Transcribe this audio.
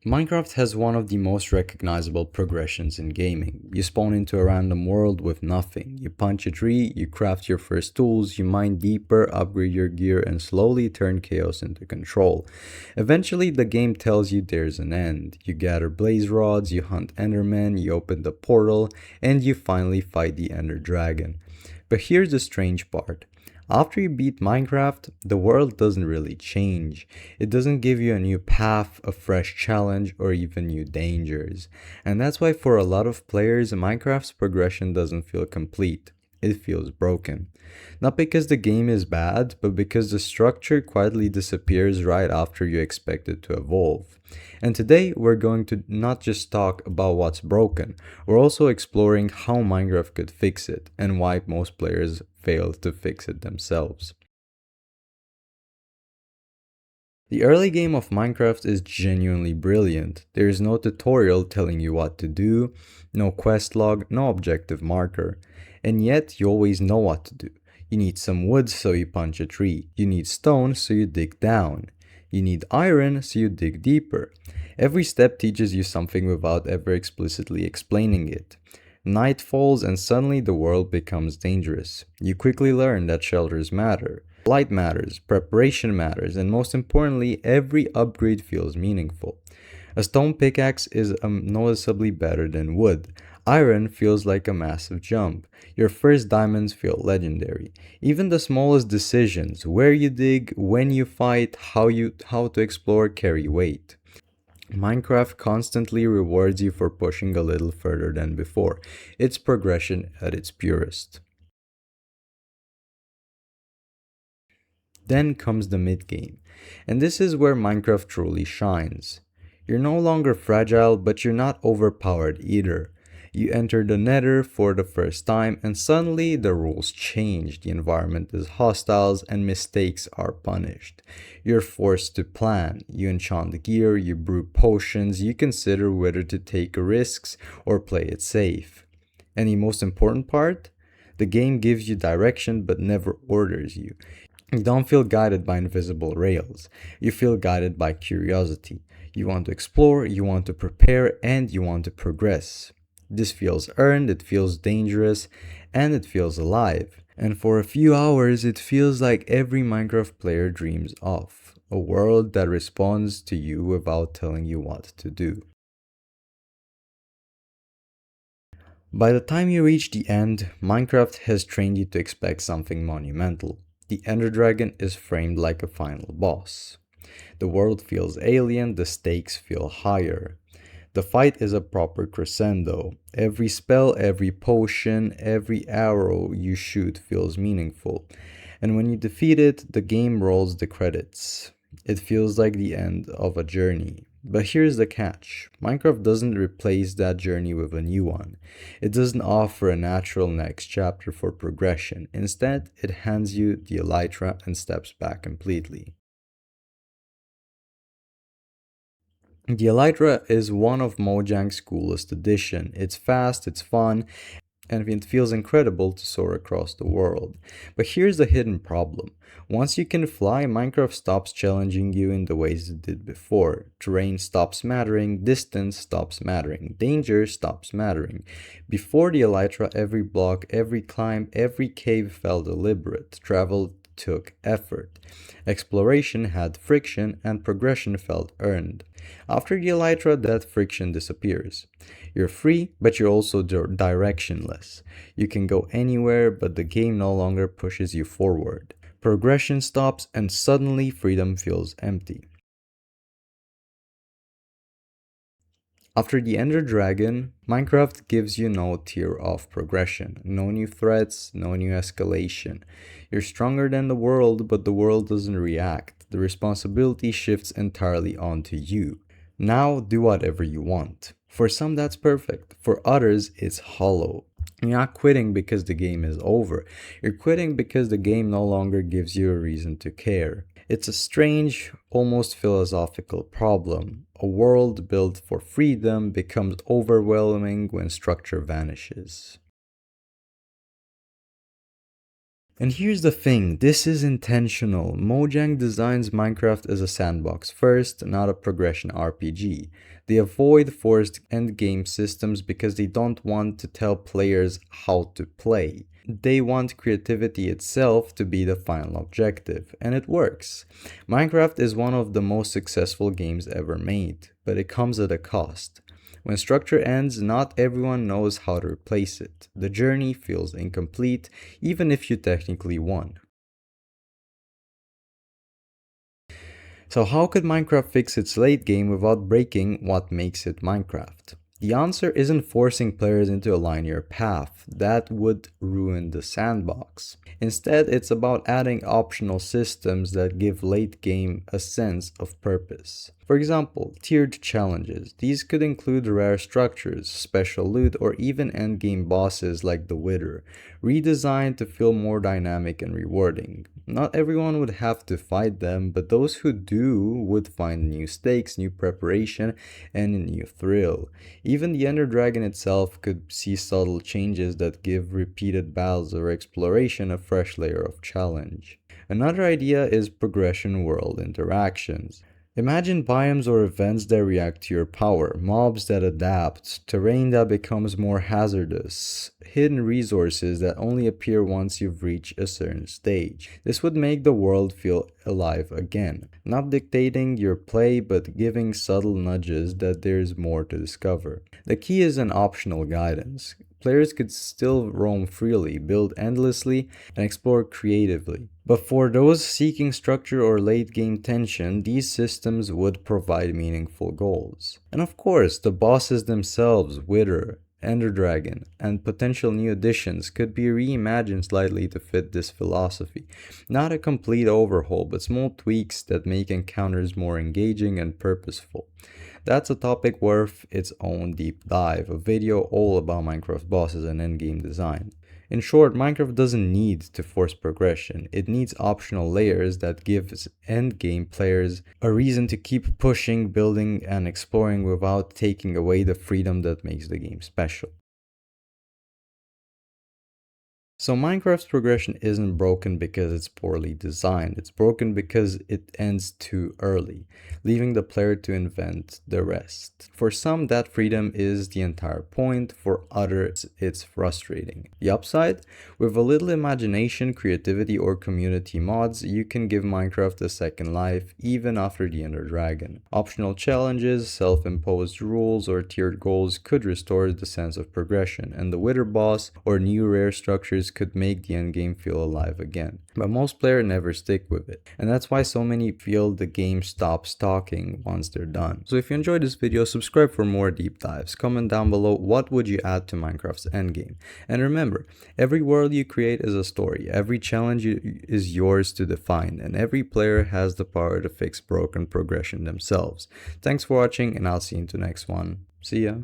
Minecraft has one of the most recognizable progressions in gaming. You spawn into a random world with nothing. You punch a tree, you craft your first tools, you mine deeper, upgrade your gear, and slowly turn chaos into control. Eventually, the game tells you there's an end. You gather blaze rods, you hunt endermen, you open the portal, and you finally fight the ender dragon. But here's the strange part. After you beat Minecraft, the world doesn't really change. It doesn't give you a new path, a fresh challenge, or even new dangers. And that's why for a lot of players, Minecraft's progression doesn't feel complete. It feels broken. Not because the game is bad, but because the structure quietly disappears right after you expect it to evolve. And today we're going to not just talk about what's broken, we're also exploring how Minecraft could fix it and why most players fail to fix it themselves. The early game of Minecraft is genuinely brilliant. There is no tutorial telling you what to do, no quest log, no objective marker. And yet you always know what to do. You need some wood, so you punch a tree. You need stone, so you dig down. You need iron, so you dig deeper. Every step teaches you something without ever explicitly explaining it. Night falls and suddenly the world becomes dangerous. You quickly learn that shelters matter. Light matters, preparation matters, and most importantly, every upgrade feels meaningful. A stone pickaxe is noticeably better than wood. Iron feels like a massive jump. Your first diamonds feel legendary. Even the smallest decisions, where you dig, when you fight, how to explore, carry weight. Minecraft constantly rewards you for pushing a little further than before. It's progression at its purest. Then comes the mid game, and this is where Minecraft truly shines. You're no longer fragile, but you're not overpowered either. You enter the nether for the first time, and suddenly the rules change. The environment is hostile, and mistakes are punished. You're forced to plan. You enchant gear, you brew potions, you consider whether to take risks or play it safe. And the most important part? The game gives you direction but never orders you. You don't feel guided by invisible rails. You feel guided by curiosity. You want to explore, you want to prepare, and you want to progress. This feels earned, it feels dangerous, and it feels alive. And for a few hours, it feels like every Minecraft player dreams of a world that responds to you without telling you what to do. By the time you reach the end, Minecraft has trained you to expect something monumental. The Ender Dragon is framed like a final boss. The world feels alien, the stakes feel higher. The fight is a proper crescendo. Every spell, every potion, every arrow you shoot feels meaningful. And when you defeat it, the game rolls the credits. It feels like the end of a journey. But here's the catch. Minecraft doesn't replace that journey with a new one. It doesn't offer a natural next chapter for progression. Instead, it hands you the Elytra and steps back completely. The Elytra is one of Mojang's coolest additions. It's fast, it's fun, and it feels incredible to soar across the world. But here's the hidden problem. Once you can fly, Minecraft stops challenging you in the ways it did before. Terrain stops mattering, distance stops mattering, danger stops mattering. Before the Elytra, every block, every climb, every cave felt deliberate. Travel took effort. Exploration had friction, and progression felt earned. After the Elytra, that friction disappears. You're free, but you're also directionless. You can go anywhere, but the game no longer pushes you forward. Progression stops, and suddenly freedom feels empty. After the Ender Dragon, Minecraft gives you no tier of progression, no new threats, no new escalation. You're stronger than the world, but the world doesn't react. The responsibility shifts entirely onto you. Now do whatever you want. For some, that's perfect. For others, it's hollow. You're not quitting because the game is over. You're quitting because the game no longer gives you a reason to care. It's a strange, almost philosophical problem. A world built for freedom becomes overwhelming when structure vanishes. And here's the thing, this is intentional. Mojang designs Minecraft as a sandbox first, not a progression RPG. They avoid forced endgame systems because they don't want to tell players how to play. They want creativity itself to be the final objective, and it works. Minecraft is one of the most successful games ever made, but it comes at a cost. When structure ends, not everyone knows how to replace it. The journey feels incomplete, even if you technically won. So, how could Minecraft fix its late game without breaking what makes it Minecraft? The answer isn't forcing players into a linear path, that would ruin the sandbox. Instead, it's about adding optional systems that give late game a sense of purpose. For example, tiered challenges. These could include rare structures, special loot, or even endgame bosses like the Wither, redesigned to feel more dynamic and rewarding. Not everyone would have to fight them, but those who do would find new stakes, new preparation, and a new thrill. Even the Ender Dragon itself could see subtle changes that give repeated battles or exploration a fresh layer of challenge. Another idea is progression world interactions. Imagine biomes or events that react to your power, mobs that adapt, terrain that becomes more hazardous, hidden resources that only appear once you've reached a certain stage. This would make the world feel alive again, not dictating your play but giving subtle nudges that there's more to discover. The key is an optional guidance. Players could still roam freely, build endlessly, and explore creatively. But for those seeking structure or late game tension, these systems would provide meaningful goals. And of course, the bosses themselves, Wither, Ender Dragon, and potential new additions could be reimagined slightly to fit this philosophy. Not a complete overhaul, but small tweaks that make encounters more engaging and purposeful. That's a topic worth its own deep dive, a video all about Minecraft bosses and endgame design. In short, Minecraft doesn't need to force progression, it needs optional layers that gives endgame players a reason to keep pushing, building, and exploring without taking away the freedom that makes the game special. So Minecraft's progression isn't broken because it's poorly designed, it's broken because it ends too early, leaving the player to invent the rest. For some, that freedom is the entire point, for others, it's frustrating. The upside? With a little imagination, creativity, or community mods, you can give Minecraft a second life even after the Ender Dragon. Optional challenges, self-imposed rules, or tiered goals could restore the sense of progression, and the Wither boss or new rare structures could make the endgame feel alive again. But most players never stick with it, and that's why so many feel the game stops talking once they're done. So if you enjoyed this video, subscribe for more deep dives. Comment down below what would you add to Minecraft's endgame. And remember, every world you create is a story, every challenge is yours to define, and every player has the power to fix broken progression themselves. Thanks for watching, and I'll see you in the next one. See ya!